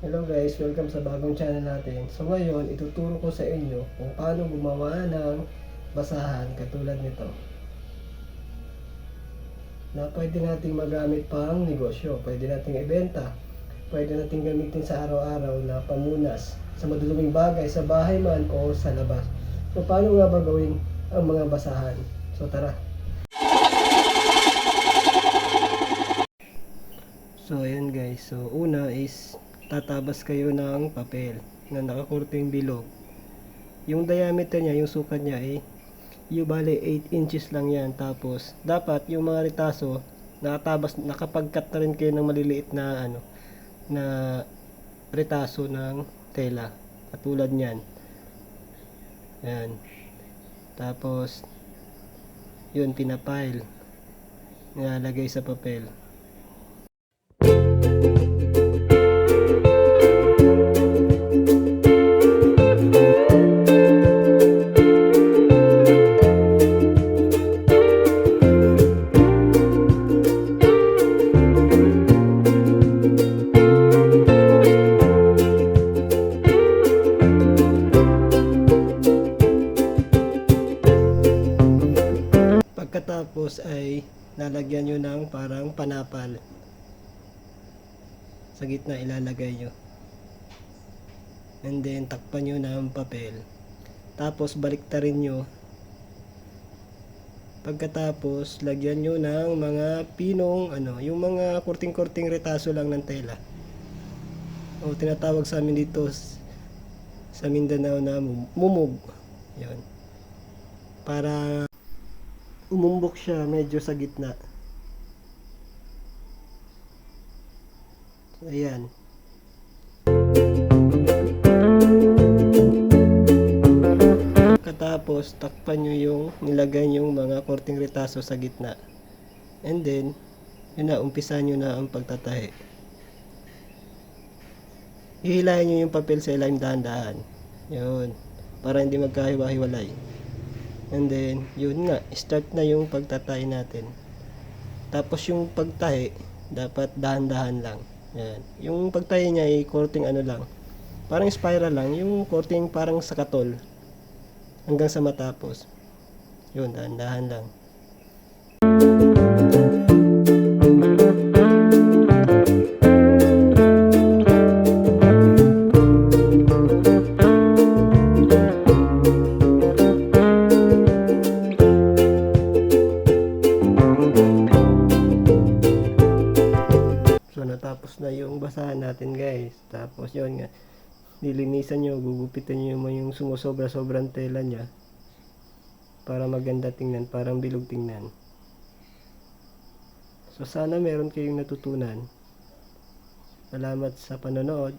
Hello guys, welcome sa bagong channel natin. So ngayon, ituturo ko sa inyo kung paano gumawa ng basahan katulad nito. Na pwede nating magamit pang negosyo, pwede nating ibenta, pwede nating gamitin sa araw-araw na pamunas sa maduduming bagay sa bahay man o sa labas. So paano nga ba gawin ang mga basahan? So tara! So ayan guys, so una is tatabas kayo ng papel na nakakurting bilog. Yung diameter niya, yung sukat niya ay bale 8 inches lang yan. Tapos dapat yung mga retaso nakapag-cut na rin kayo ng maliliit na na retaso ng tela katulad niyan. Yan. Tapos yun, pinapile, nilalagay sa papel. Pagkatapos ay lalagyan nyo ng parang panapal sa gitna, ilalagay nyo, and then takpan nyo ng papel, tapos baliktarin nyo. Pagkatapos lagyan nyo ng mga pinong yung mga kurting-kurting retaso lang ng tela, o tinatawag sa amin dito sa Mindanao na mumug. Yan, para umumbok siya medyo sa gitna. So, ayan. Katapos takpan nyo yung nilagay yung mga korting retaso sa gitna, and then yun na, umpisa nyo na ang pagtatahi. Hihilahin nyo yung papel sa ilalim dahan-dahan, yun, para hindi magkahiwa-hiwalay. And then yun nga, start na yung pagtatahi natin. Tapos yung pagtahi dapat dahan-dahan lang. Yan. Yung pagtahi niya ay korting lang, parang spiral lang, yung korting parang sa katol hanggang sa matapos. Yun, dahan-dahan lang. Natapos na yung basahan natin guys. Tapos yun nga, nilinisan nyo, gugupitan nyo yung sumusobra-sobrang tela nya para maganda tingnan, parang bilog tingnan. So sana meron kayong natutunan. Salamat sa panonood.